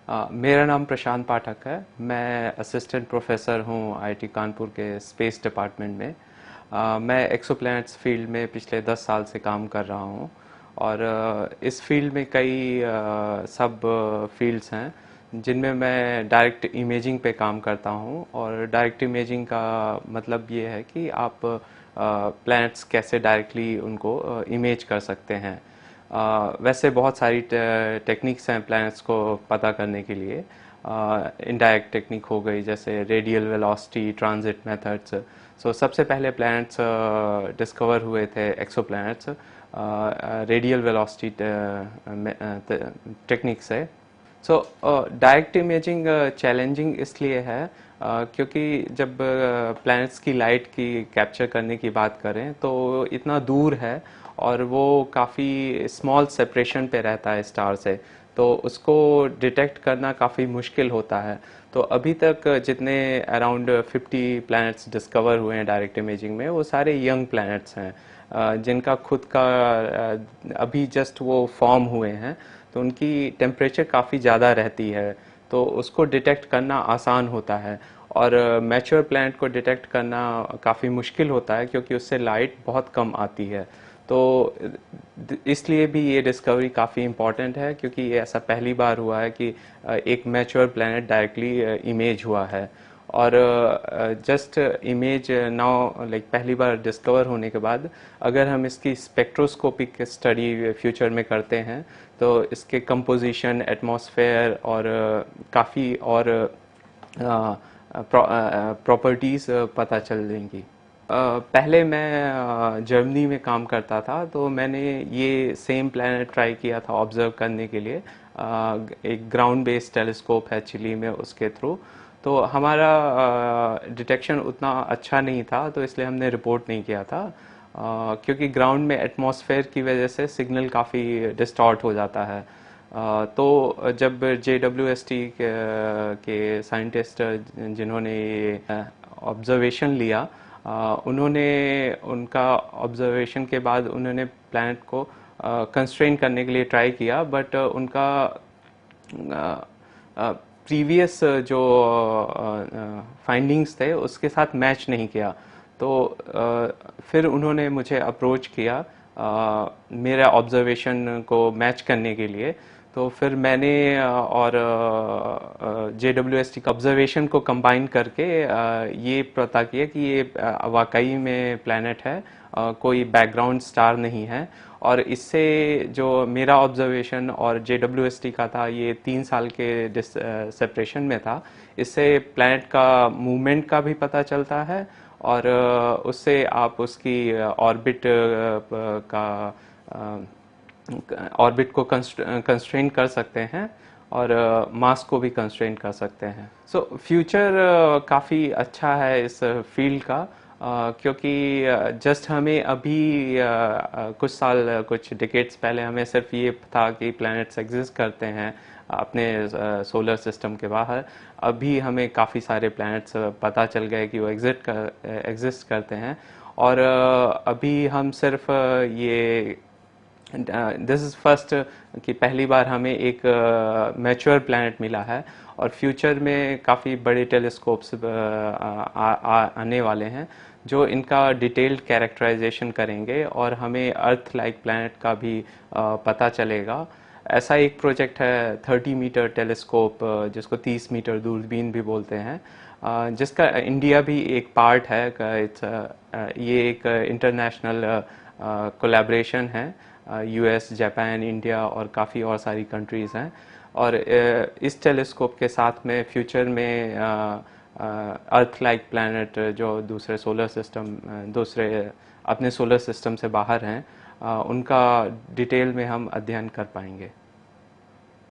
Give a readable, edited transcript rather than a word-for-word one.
मेरा नाम प्रशांत पाठक है। मैं असिस्टेंट प्रोफेसर हूँ आईआईटी कानपुर के स्पेस डिपार्टमेंट में। मैं एक्सोप्लैनेट्स फील्ड में पिछले 10 साल से काम कर रहा हूँ और इस फील्ड में कई सब फील्ड्स हैं जिनमें मैं डायरेक्ट इमेजिंग पे काम करता हूँ। और डायरेक्ट इमेजिंग का मतलब ये है कि आप प्लैनेट्स कैसे डायरेक्टली उनको इमेज कर सकते हैं। वैसे बहुत सारी टेक्निक्स हैं प्लैनेट्स को पता करने के लिए। इनडायरेक्ट टेक्निक हो गई जैसे रेडियल वेलोसिटी ट्रांजिट मेथड्स। सो सबसे पहले प्लैनेट्स डिस्कवर हुए थे एक्सोप्लैनेट्स रेडियल वेलोसिटी टेक्निक से। सो डायरेक्ट इमेजिंग चैलेंजिंग इसलिए है क्योंकि जब प्लैनेट्स की लाइट की कैप्चर करने की बात करें तो इतना दूर है और वो काफ़ी स्मॉल सेपरेशन पे रहता है स्टार से, तो उसको डिटेक्ट करना काफ़ी मुश्किल होता है। तो अभी तक जितने अराउंड 50 प्लैनेट्स डिस्कवर हुए हैं डायरेक्ट इमेजिंग में, वो सारे यंग प्लैनेट्स हैं जिनका खुद का अभी जस्ट वो फॉर्म हुए हैं, तो उनकी टेम्परेचर काफ़ी ज़्यादा रहती है, तो उसको डिटेक्ट करना आसान होता है। और मैच्योर प्लैनेट को डिटेक्ट करना काफ़ी मुश्किल होता है क्योंकि उससे लाइट बहुत कम आती है। तो इसलिए भी ये डिस्कवरी काफ़ी इम्पॉर्टेंट है क्योंकि ये ऐसा पहली बार हुआ है कि एक मैच्योर प्लैनेट डायरेक्टली इमेज हुआ है। और जस्ट इमेज नाउ लाइक पहली बार डिस्कवर होने के बाद अगर हम इसकी स्पेक्ट्रोस्कोपिक स्टडी फ्यूचर में करते हैं तो इसके कंपोजिशन एटमॉस्फेयर और काफ़ी और प्रॉपर्टीज़ पता चल जाएंगी। पहले मैं जर्मनी में काम करता था, तो मैंने ये सेम प्लैनेट ट्राई किया था ऑब्जर्व करने के लिए। एक ग्राउंड बेस्ड टेलीस्कोप है चिली में, उसके थ्रू। तो हमारा डिटेक्शन उतना अच्छा नहीं था, तो इसलिए हमने रिपोर्ट नहीं किया था क्योंकि ग्राउंड में एटमॉस्फेयर की वजह से सिग्नल काफ़ी डिस्टॉर्ट हो जाता है। तो जब JWST के साइंटिस्ट जिन्होंने ऑब्जर्वेशन लिया, उन्होंने उनका ऑब्जर्वेशन के बाद उन्होंने प्लैनेट को कंस्ट्रेन करने के लिए ट्राई किया, बट उनका प्रीवियस जो फाइंडिंग्स थे उसके साथ मैच नहीं किया। तो फिर उन्होंने मुझे अप्रोच किया मेरा ऑब्जर्वेशन को मैच करने के लिए। तो फिर मैंने और JWST का ऑब्जर्वेशन को कंबाइन करके ये पता किया कि ये वाकई में प्लैनेट है, कोई बैकग्राउंड स्टार नहीं है। और इससे जो मेरा ऑब्जर्वेशन और JWST का था, ये 3 साल के सेपरेशन में था। इससे प्लैनेट का मूवमेंट का भी पता चलता है और उससे आप उसकी ऑर्बिट का ऑर्बिट को कंस्ट्रेन कर सकते हैं और मास को भी कंस्ट्रेन कर सकते हैं। सो फ्यूचर काफ़ी अच्छा है इस फील्ड का क्योंकि जस्ट हमें अभी कुछ साल कुछ डिकेड्स पहले हमें सिर्फ ये था कि प्लैनेट्स एग्जिस्ट करते हैं अपने सोलर सिस्टम के बाहर। अभी हमें काफ़ी सारे प्लैनेट्स पता चल गए कि वो एग्जिस्ट करते हैं। और अभी हम सिर्फ ये दिस इज़ फर्स्ट कि पहली बार हमें एक मैच्योर प्लैनेट मिला है और फ्यूचर में काफ़ी बड़े टेलीस्कोप्स आने वाले हैं जो इनका डिटेल्ड कैरेक्टराइजेशन करेंगे और हमें अर्थ लाइक प्लैनेट का भी पता चलेगा। ऐसा एक प्रोजेक्ट है 30 मीटर टेलीस्कोप, जिसको 30 मीटर दूरबीन भी बोलते हैं, जिसका इंडिया भी एक पार्ट है। ये एक इंटरनेशनल कोलैबोरेशन है। US, जापान, इंडिया और काफ़ी और सारी कंट्रीज़ हैं। और इस टेलीस्कोप के साथ में फ्यूचर में अर्थ लाइक प्लैनेट जो दूसरे अपने सोलर सिस्टम से बाहर हैं, उनका डिटेल में हम अध्ययन कर पाएंगे।